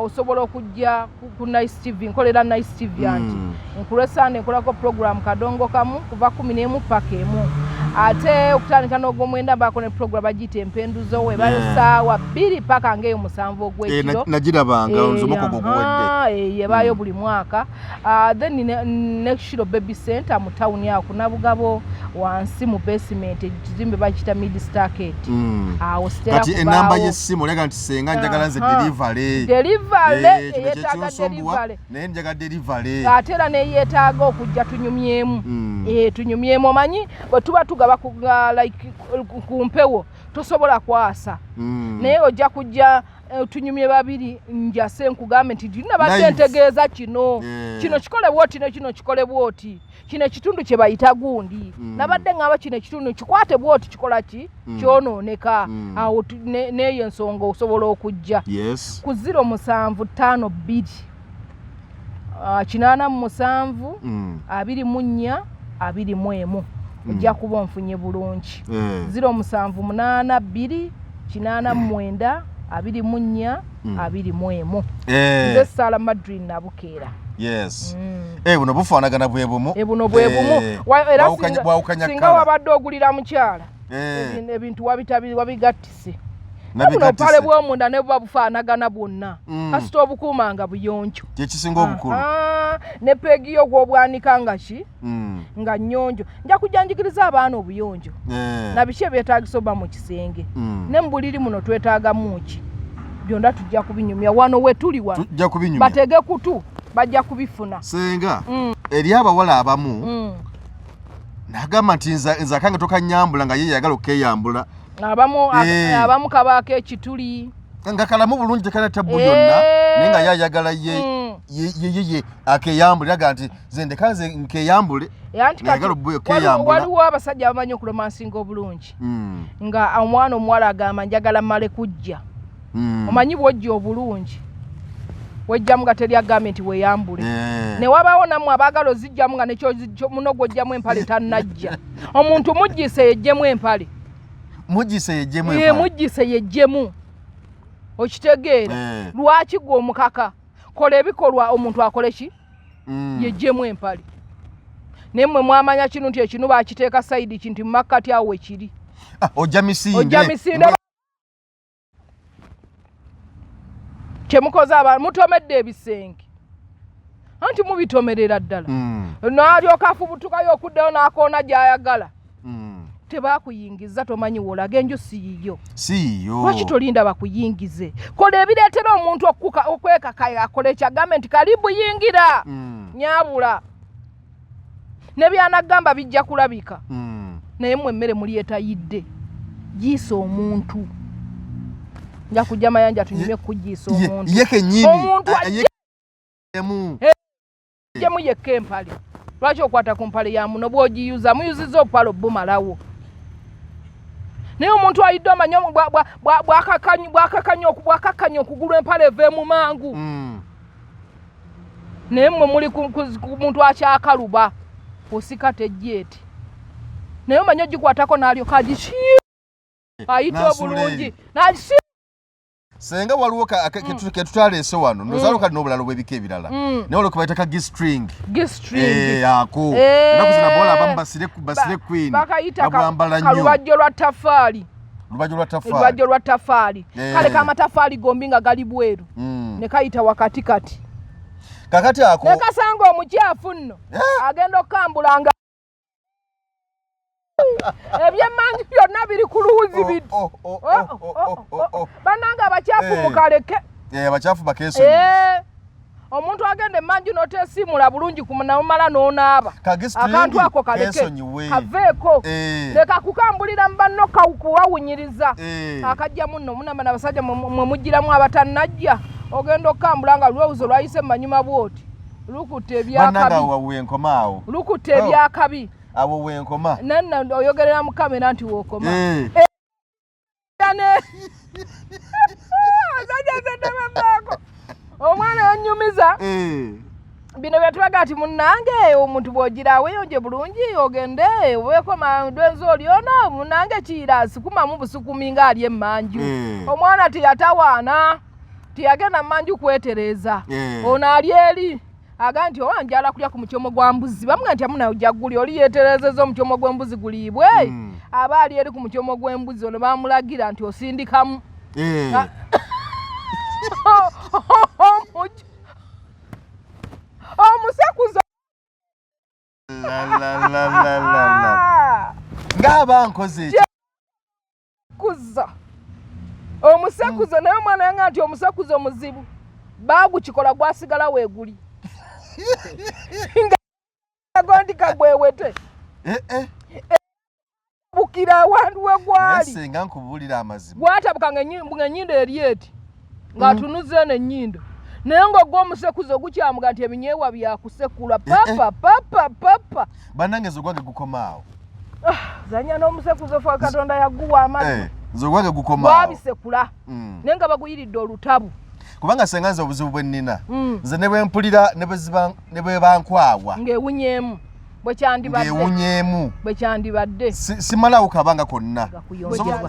osobola okujja ku Nice TV nkolera Nice TV anti nkulesana enkolako program kadongo kamu kuva 11 paka emu ate okutandika n'ogw'omwenda baako ne program bagiyita empenduzo we basaawa 2 paka ngeyo 7 ogw'ekiro nagirabanga nzomoko goguwedde yebayo buli mwaka then next shiro baby center mu town ya kunabugabo wansi mu basement ekizimbe bakita mid stacket awo stera kati enamba y'essimu olaga nti senga njagala nze delivery yetaaga delivery naye njaga delivery ate era neyeetaaga okujja tunyumyemu tunyumyemu omanyi bwe tuba tugaba like ku mpewo tosobola kwasa naye ojja kujja tunyumye babiri njase nkugambe nti ndinabadde ntegeeza kino kikole bwoti ne kino kikole bwoti kino ekitundu kye bayita gundi nabadde ngamba kino ekitundu kikwate bwoti kikola ki kyonooneka awo neyo ensonga osobola okujja ku 07552 847 24 21 ojja kuba onfunye bulungi 078 289 24 21 nze Sala Madrid nabukeera buno bufaanagana bwe bumu buno bwe bumu era singa wabadde ogulira mukyala ebintu wabigattise buno pale bw'omunda ne buba bufaanagana bwonna kasita obukuumanga buyonjo kyekisinga obukulu ne peegi yo gw'obwanika nga ki nga nnyonjo nja kujja njigiriza abaana obuyonjo na biki ebyetaagisa oba mu kisenge ne mu buliri muno twetaagamu ki byonna tujja kubinyumya wano we tuli wano batege kutu bajja kubifuna senga eri abawala abamu nagamba nti nze akange tokanyambula nga ye yagala okeyambula abamu kabaako ekituli nga kalamu bulungi tekala tabbu yonna naye nga yayagala ye akeyambule aga nti nze ndekaze nkeyambule waliwo abasajja abamanyi okuromansinga obulungi nga omwana omuwala agamba njagala mmale kujja omanyi bwojja obulungi wejjamu nga teri agambe nti weeyambule ne wabaawo nammwe abaagala ozijjamu nga nekyo muno gwojjamu empale tannajja omuntu mujjise yejjemu empale mujjise yejjemu okitegeera lwaki gwe omukaka kola ebikolwa omuntu akole ki yejjemu empale naye mmwe mwamanya kino nti ekino bakiteeka sayidi kinti mumakkati awo wekiri ojja misinde kyemukoze abantu mutomedde ebisenge anti mubitomerera ddala naalyoka afubutukayo okuddayo n'akoona gy'ayagala tebakuyingiza tomanyi woolaga enju siyiyo lwaki tolinda bakuyingize kola ebireetera omuntu okwekakaya akola ekyagambe nti kalibu yingira nyabula ne byanagamba bijja kulabika naye mmwe emmere muli etayidde giisa omuntu nja kujja mayanja tunyumye kugiisa omuntu jemu yekka empale lwaki okwata ku mpale ya muno bw'ogiyuza muyuziza opupale obumalawo naye omuntu ayidde omanya bwakakanya okugula empale eve mu mangu naye mmwe muli ku muntu akyakaluba osika tejjeeti naye omanya ogikwatako n'alyoka agisi ayidde obulungi n'agisi senga waliwo ketutaleese wano nozalo kali n'obulalo bw'ebika ebirala naye olwo kubayita ka gistring ako enaku zina bola abamu basire queen babwambala nnyo kalubajjo lwa tafaali kale kamatafaali gombi nga gali bweru ne kayita wakatikati kakati ako ne kasanga omukyafu nno agenda okukambulanga ebyemmanju byonna biri ku luwuzi biti bannanga abakyafu mukaleke abakyafu bakeesonyi omuntu agenda emmanju n'oteesiimula bulungi kumala n'onaaba akantu ako kaleke kaveeko leka kukambulira mu banno kuwawunyiriza akajja munno munamba n'abasajja mwe mugiramu abatannajja ogenda okukambula nga lwewuzo lwayise mumanyuma bwoti lukutte ebyakabi awo wenkoma nanna oyogerera mu kamera nti wookoma omwana yanyumiza bino byetulaga nti munnange omuntu bw'ogira weeyonje bulungi ogende weekoma dwenzi olyono munnange kiira sikumamu busukumi ng'ali emmanju omwana teyatawaana teyagenda mmanju kwetereeza ono ali eri aga nti owanjala kulya ku mukyomo gwa mbuzi bamwe nti amuna ojja guli oli yeeterezeza omukyomo gw'embuzi guliibwe aba ali eri ku mukyomo gw'embuzi ono bamulagira nti osindikamu omusekuzo ngaba nkoze kuza omusekuzo naye omwana yanga nti omusekuzo muzibu bagukikola gwasigala weeguli gondi kagwewete bukira awantu we gwali senga nkubulira amazima gwatabuka ng'ennyindo eri eti ng'atunuze n'ennyindo naye ng'ogw'omusekuzo gukyamuga nti ebinyeebwa byakusekula papa bannange zogwange gukomaawo zanya n'omusekuzo fa katonda yaguwa amazzi zogwange gukomaawo babisekula naye nga baguyiridde olutabu kubanga senga nze obuzibu bwe nnina nze ne bwe mpulira ne bwe bankwawa ng'ewunyeemu bwe kyandibadde simalawo kabanga konna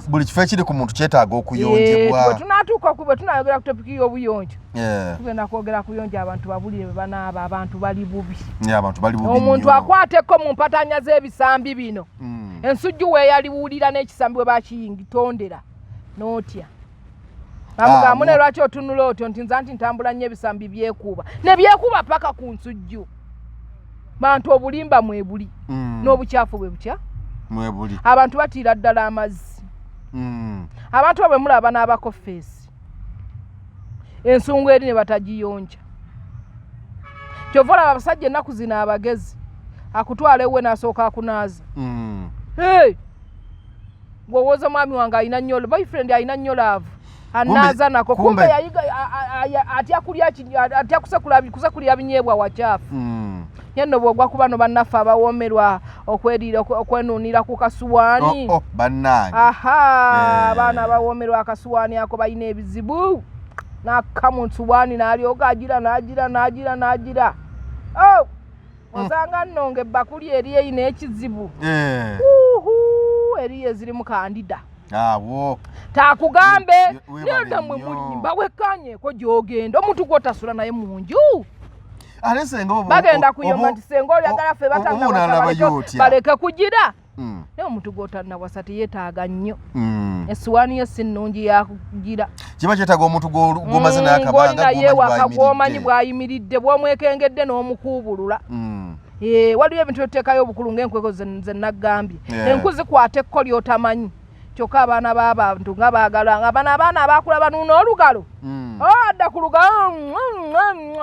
buli kifo ekiri ku muntu kyetaaga okuyonjebwa bwe tunaatuuka bwe tunayogera ku topiki y'obuyonjo tugenda kwogera kuyonja abantu babulire bwe banaaba abantu bali bubi omuntu akwateko mu mpatanya z'ebisambi bino ensujju weeyaliwulira n'ekisambi bwe bakiyingitondera n'otya bamugamba ne lwaki otunula otyo nti nza nti ntambula nnyo ebisambi byekuuba ne byekuuba paka ku nsujju bantu obulimba mwebuli n'obukyafu bwe butya mwebuli abantu batiira ddala amazzi abantu bwe mulaba n'abako feesi ensungu eri ne batagiyonja kyova olaba abasajja ennaku zino abagezi akutwala ewe n'asooka akunaaza gw'owooza mwami wange alina nnyo boyfriend alina nnyo laavu anaaza nako kumbe atya kusekulya binyeebwa wakyafu yenno bwogwa ku bano bannaffe abawoomerwa okwenuunira ku kasuwaani bannange abaana abawoomerwa akasuwaani ako balina ebizibu n'akka mu nsuwaani n'alyoga n'agira osanga nno ng'ebbakuli eri eyina ekizibu eriyo ezirimu kandida awo takugambe nenda mwe mulimba wekanyeko gyogenda omuntu gwotasula naye mu nju bagenda kuyomba nti senga oyagala ffe baleke kugira naye omuntu gwotanawasa teyeetaaga nnyo essuwaani ye si nnungi yakugira kiba kyetaaga omuntu gwomaze nayeewaka gwomanyi bw'ayimiridde bw'omwekengedde n'omukuubulula waliyo ebintu byoteekayo obukulu ng'enkweko ze naggambye enku zikwata ekko lyotamanyi kyokka abaana b'abantu nga baagala nga bano abaana abaakula banuuna olugalo adda ku lugalo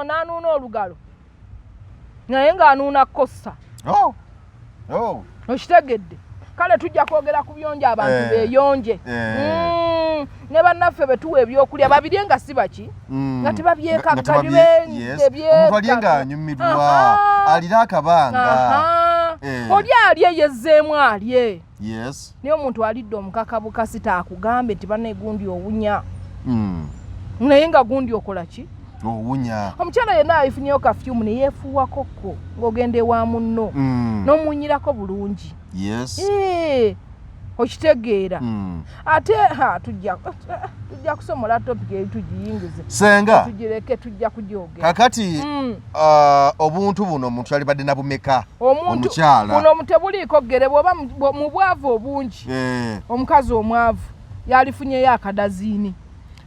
n'anuuna olugalo naye ng'anuuna kossa okitegedde kale tujja kwogera ku byonja abantu beeyonje ne bannaffe betuwa ebyokulya babirye nga si baki nga tebabyekaggalye alye ng'anyumirwa alira akabanga oli alye yezzeemu alye naye omuntu alidde omukaka bukasi taakugambe nti banne gundi owunya naye nga gundi okola ki owunya omukyala yenna ayifunyeyo kafyumu ne yeefuwakokko ng'ogenda ewa munno n'omuwunyirako bulungi okitegeera ate tujja kusomola topiki eri tugiyingize senga tugireke tujja kugyogera kakati obuntu buno omuntu alibadde na bumeka omukyala buno tebuliiko ggere bwoba mu bwavu obungi omukazi omwavu yalifunyeyo akadaziini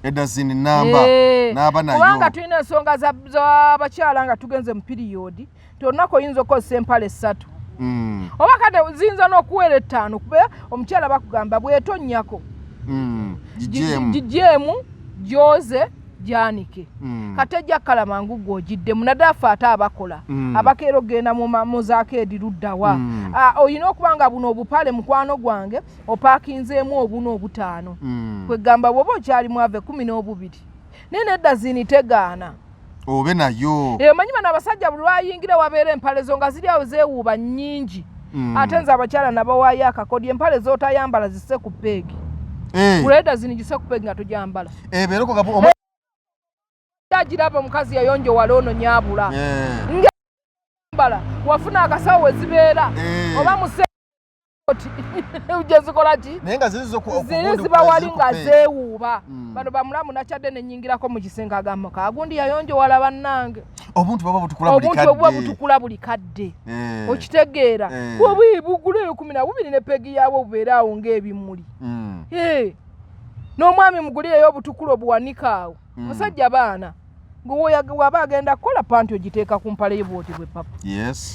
edazini namba n'aba nayo kubanga tulina ensonga z'abakyala nga tugenze mu piriyodi olunaku oyinza okukozesa empale 3 oba kati ziyinza n'okuwera 5 kuba omukyala bakugamba bwetonnyako gijeemu gyoze gyanike kati ejja kkala mangu gw'ogiddemu naddaffe ate abakola abakeera ogenda mu zaakeedi luddawa olina okuba nga buno obupale mukwano gwange opaakinzeemu obuno 5 kwegamba bw'oba okyali mwave 12 naye neddazini tegaana obe nayo omanyi bano abasajja buli lwayingira wabeera empale zo nga ziri awo zeewuuba nnyingi ate nze abakyala nabawaayo akakodi empale z'otayambala zisse ku peegi kuleddazini gisse ku peegi nga togyambala agiraba omukazi yayonjo wala ono nyabula ngambala wafuna akasawo we zibeera oba muse ujja zikola ki naye nga ziba wali nga zeewuuba bano bamulamu nakyadde nenyingirako mu kisenge agamba kagundi yayonjo wala bannange obuntu obuba butukula buli kadde okitegeera bwobuyibugulayo 12 ne pegi yaabwe bubeera awo ng'ebimuli n'omwami mugulireyo obutukula obuwanika awo musajja baana waba agenda kukola panti ogiteeka ku mpale ye bwoti bwe papa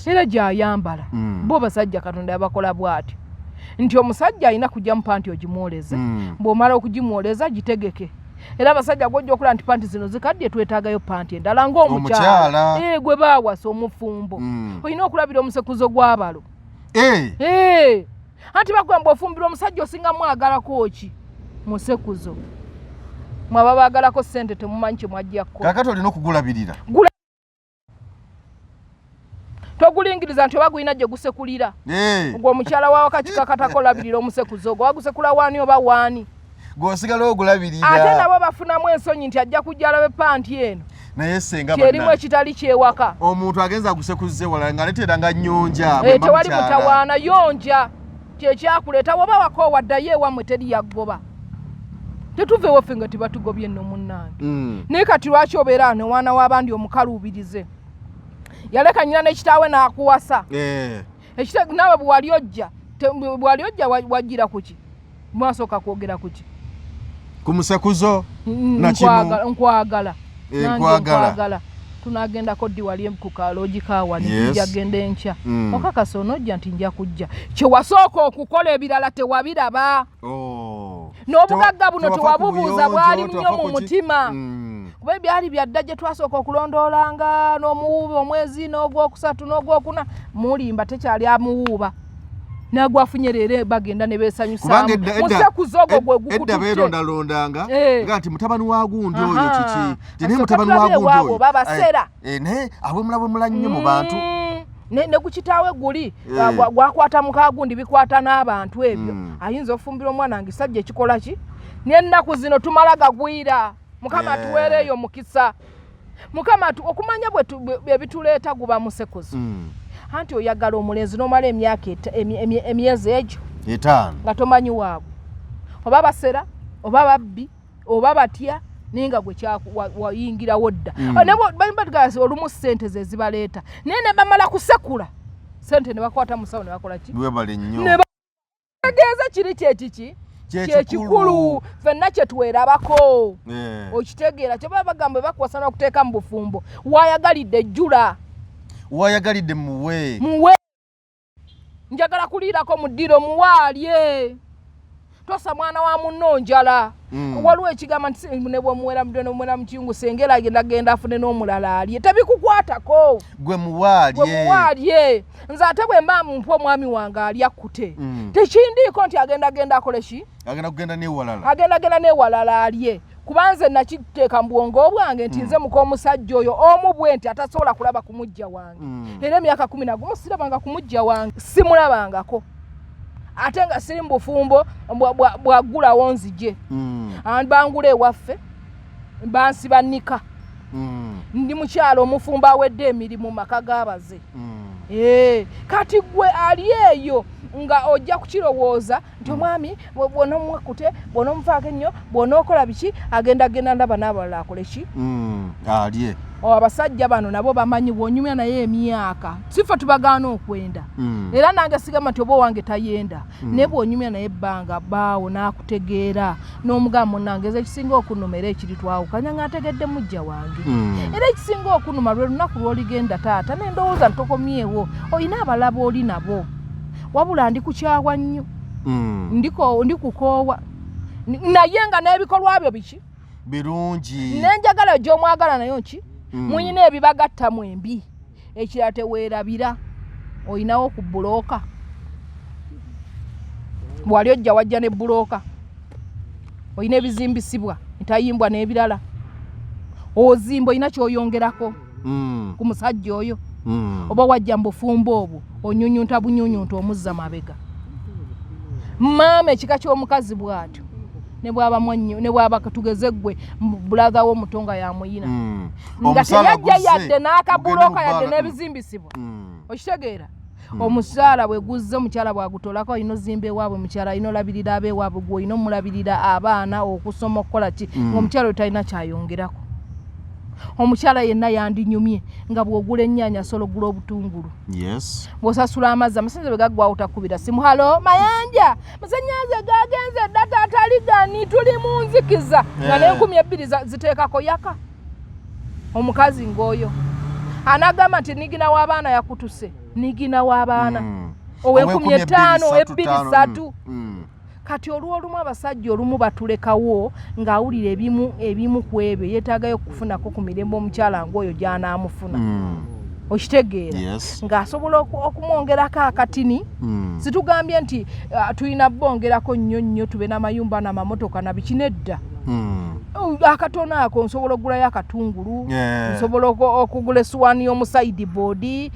era gy'ayambala bo basajja katonda yabakola bw'atyo nti omusajja alina kujja mu panti ogimwoleze bw'omala okugimwoleza gitegeke era abasajja gojja okula nti panti zino zikadde twetaagayo panti endala ng'omukyala gwe baawasa omufumbo olina okulabira omusekuzo gw'abalo anti bagamba ofumbira omusajja osinga mwagalako ki musekuzo mwaba baagalako ssente temumanyi kye mwajjako kakati olina okugulabirira togulingiriza nti oba gulina gye gusekulira ogwo omukyala waawo kakikakatako olabirira omusekuzo ogwo wagusekula waani oba waani gwosigala ogulabirira ate nabo bafunamu ensonyi nti ajja kujja alabe panti eno naye senga kyerimu ekitali kyewaka omuntu agenza agusekuze wala ng'aleteera nga nnyonja tewali mutawaana yonja kyekyakuleeta woba wakoowaddayo ewammwe teri yaggoba tetuveewo ffe nga tebatugobye nno munnange naye kati lwaki obeera newaana w'abandi omukaluubirize yaleka nnyina n'ekitaawe n'akuwasa naawe bwali ojja wajjira kuki mwasooka kwogera kuki ku musekuzo nkwagala nkwagala tunagendako ddi wali ku kaloogi kaawa nijja genda enkya okakasa onojja nti nja kujja kyewasooka okukola ebirala tewabiraba n'obugagga buno tewabubuuza bwali nnyo mu mutima kuba ebyali byadda gye twasooka okulondoolanga n'omuwuubi omwezi n'ogwokusatu n'ogwokuna mulimba tekyali amuwuuba nagwafunye leero bagenda ne beesanyusaamu musekuzo ogwo gwe gukututte edda beerondalondanga nga nti mutabani wa gundi oyo kiki naye mutabani wa gundi oyo babasera naye abwemula nnyo mu bantu ne kukitaawe guli gwakwata mukagundi bikwata n'abantu ebyo ayinza ofumbira omwana nge sajja ekikola ki n'ennaku zino tumala gagwira mukama atuweereeyo omukisa mukama okumanya bwebituleeta guba musekuzo anti oyagala omulenzi n'omala emyaka emyezi egyo 5 nga tomanyi waabwe oba basera oba babbi oba batya naye nga gwe wayingirawo dda nebagasi olumu ssente ze zibaleeta naye ne bamala kusekula ssente ne bakwata musawo ne bakola ki webale nnyo tegeeza kiri kyekiki kyekikulu ffenna kyetwerabako okitegeera kye baba bagamba bakuwasa n'okuteeka mu bufumbo waayagalidde ejjula wayagalidde muwe njagala kuliirako mu ddiro muwaalye tosa mwana wa munno njala waliwo ekigamba nti ne bw'omuwera mu kiyungu sengera agenda afune n'omulala alye tebikukwatako gwe muwaalye nze ate bwe mba mumpa omwami wange ali akkute tekindiiko nti agenda akole ki agenda kugenda n'ewalala alye kubanze nakiteeka mu bwongo bwange nti nze muka omusajja oyo omu bwe nti atasobola kulaba ku mujja wange era emyaka 10 sirabanga ku mujja wange simulabangako ate nga siri mu bufumbo bwaggulawo nzije bangula ewaffe bansiba nnika ndi mukyalo omufumbo awedde emirimu maka g'abaze kati gwe ali eyo nga ojja kukirowooza nti omwami bw'onomwakkute bw'onomufaako ennyo bw'onookola biki agenda ndaba n'abalala akole ki alye abasajja bano nabo bamanyi bw'onyumya naye emyaka sifa tubagaana okwenda era nange sigamba nti oba owange tayenda naye bw'onyumya naye ebbanga baawo n'akutegeera n'omugamba munnange eze ekisinga okunuma era ekiri twawukanya ng'ategedde mujja wange era ekisinga okunuma lwe lunaku lw'oligenda taata n'endowooza ntokomyewo olina abalaba oli nabo wabula ndi kukyawa nnyo ndikukoowa naye nga n'ebikolwa byo biki birungi nenjagala gy'omwagala nayo ki muyina ebibagatta mwembi ekirala teweerabira olinawo ku bulooka bwali ojja wajja ne bulooka olina ebizimbisibwa ntayimbwa n'ebirala ozimba olina kyoyongerako ku musajja oyo oba wajja mbufumbo obwo onyunyunta bunyunyunta omuzza mabega maama ekika ky'omukazi bw'atyo ne bwaba mwanyo ne bwaba katugeze gwe bulaga wo mutonga ya muyina nga teyajja yadde n'akabuloka yadde n'ebizimbisibwa okitegeera omukyala bwe guzze omukyala bwagutolako ino zimbe waabwe mukyala ino labirira abe waabwe gwe ino mulabirira abaana okusoma okukola ki ng'omukyala talina kyayongerako omukyala yenna yandinyumye nga bw'ogula ennyaanya sologula obutungulu bw'osasula amazzi amasannyalaze bwe gaggwawo takubira simu halo mayanja masannyalaze gagenze data atali gani tuli mu nzikiza nga n'2,000 ziteekako yaka omukazi ng'oyo anagamba nti nigina w'abaana yakutuse nigina w'abaana owe 15 ebbiri 3 kati olw'olumu abasajja olumu batulekawo ng'awulira ebimu ku ebyo yeetaagayo kufunako ku mirembe omukyala ng'oyo gy'anaamufuna okitegeera ng'asobola okumwongerako akatini situgambye nti tulina bongerako nnyo tube n'amayumba n'amamotoka na biki nedda akatono ako nsobola okugulayo akatungulu nsobola okugula essuwaani y'omusaidi boodi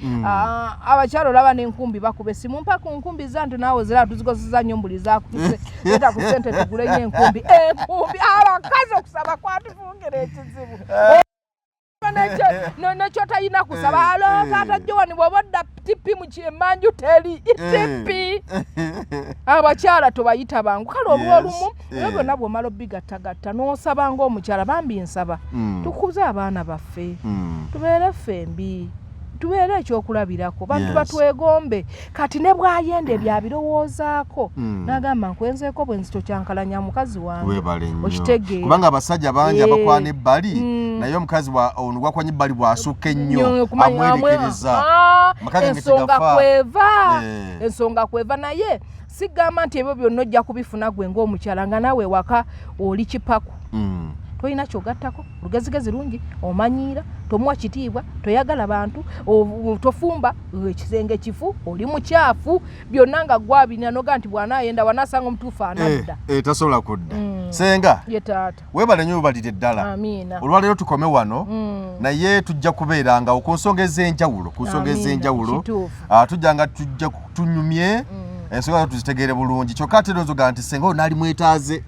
abakyalo olaba n'enkumbi bakuba essimu mpa ku nkumbi zantu naawe ziraba tuzikozesa nnyo mbuli zakutuse leeta ku ssente tuguleyo enkumbi abakazi okusaba kwatufungera ekizibu nekyo talina kusaba alonga atajjowani bw'oba odda tipi mu kyemanju teri tipi abakyala tobayita bangu kale olw'olumu era byonna bw'omala obbigattagatta n'osaba ng'omukyala bambi nsaba tukuze abaana baffe tubeere ffembi tubeere ekyokulabirako bantu batwegombe kati ne bwayenda ebyabirowoozaako n'agamba nkwenzeeko bwe nzito kyankalanya mukazi wange okitegeera kubanga abasajja bangi abakwana ebbali naye omukazi ono gwakwanya ebbali bw'asukka ennyo amwerekereza ensonga kweva naye sigamba nti ebyo byonna ojja kubifuna gwe ng'omukyala nga naawe waka oli kipaku tolina kyogattako olugezigezi lungi omanyiira tomuwa kitiibwa toyagala bantu tofumba ekisenge kifu oli mukyafu byonna nga gwabirina noga nti bw'anaayenda wanaasanga omutuufu anadda tasobola kudda senga ye taata weebale nnyo webalire ddala olwaleero tukome wano naye tujja kubeeranga ku nsonga ez'enjawulo tujja tunyumye ensonga tuzitegeere bulungi kyokka ate nzoga nti senga oyo naali mwetaaze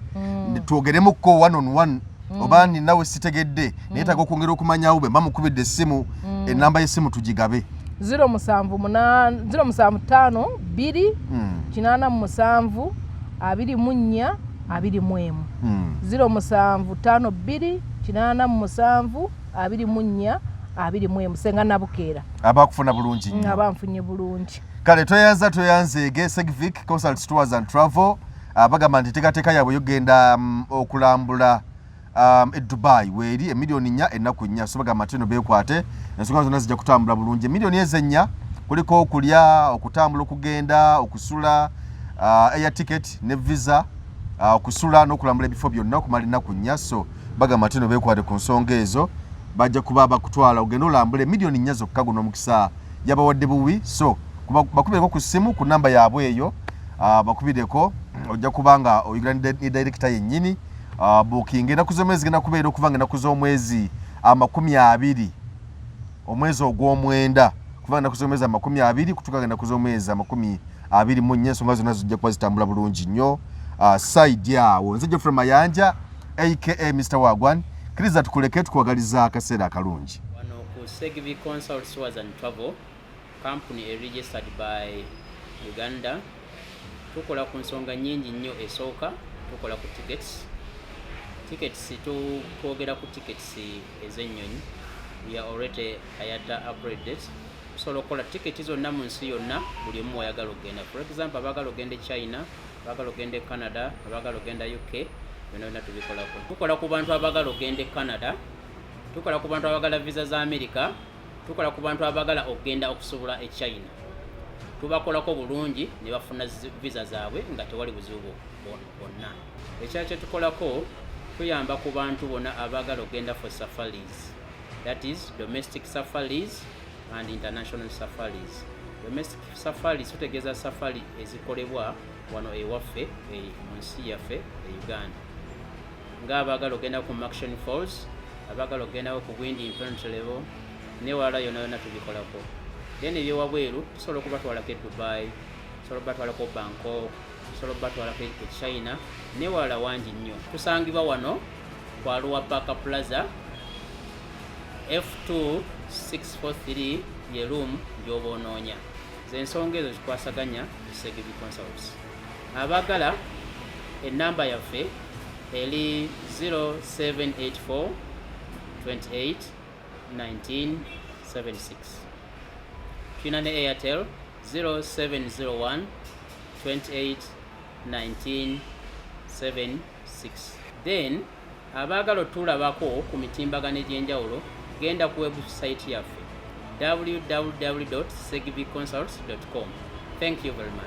twogeremukko one on one oba ninawe sitegedde neetaaga okwongera okumanyawo bwe bamukubidde essimu ennamba y'essimu tugigabe 075 2 87 24 075 2 87 senga nabukeera abakufuna bulungi nnyo abanfunye bulungi kale tweyanzeege Segvic Consult Tours and Travel bagamba nti teekateeka yaabwe yogenda okulambula Dubai weeri emiliyoni 4 ennaku 4 so bagamba nti eno beekwate ensonga zonna zijja kutambula bulungi emiliyoni ezo 4 kuliko okulya okutambula okugenda okusula air ticket ne visa okusula n'okulambula ebifo byonna okumala ennaku 4 so bagamba nti eno beekwate ku nsonga ezo bajja kuba bakutwala ogenda olambula emiliyoni 4 zokka guno omukisa yabawadde buwi so bakubireko ku ssimu ku namba yaabwe eyo bakubireko ojja kubanga oyigula ne director yennyini booking ennaku z'omwezi genda kubeera okuva nga ennaku z'omwezi 20 omwezi ogw'omwenda kuva ennaku z'omwezi 20 kutuuka ennaku z'omwezi 24 ensonga zonna zijja kuba zitambula bulungi nnyo side awo nze Geoffrey Mayanja aka Mr. Wagwan kkiriza tukuleke tukwagaliza akaseera akalungi wano ku Segvic Consult Tours and Travel company registered by Uganda tukola ku nsonga nnyingi nnyo esooka tukola ku tickets tukwogera ku tickets ez'ennyonyi we are already IATA upgraded tusobola okukola tiketi zonna mu nsi yonna buli omu wayagala okugenda for example abaagala okugenda China abaagala okugenda Canada abaagala okugenda UK byonna tubikolako tukola ku bantu abaagala okugenda Canada tukola ku bantu abaagala visa za America tukola ku bantu abaagala okugenda okusobola e China tubakolako bulungi ne bafuna visa zaabwe nga tewali buzibu bonna ekyala kye tukolako tuyamba ku bantu bonna abaagala okugenda for safaris that is domestic safaris and international safaris domestic safaris tutegeeza safari ezikolebwa wano ewaffe mu nsi yaffe e Uganda ng'abaagala okugenda ku Maction Falls abaagala okugendako ku Bwindi Impenetrable newala yonna tubikolako then ebyewabweru tusobola okubatwalako e Dubai tusobola okubatwalako Bangkok tusobola okubatwalako e China newala wangi nnyo tusangibwa wano ku Arua Park Plaza F2643 ye room gy'oba onoonya z'ensonga ezo zikwasaganya Segvic Consults abaagala ennamba yaffe eri 0784 28 19 76 tulina ne Airtel 0701 28 19 76 then abaagala otulabako ku mitimbagano egy'enjawulo genda ku website yaffe www.segvicconsults.com Thank you very much.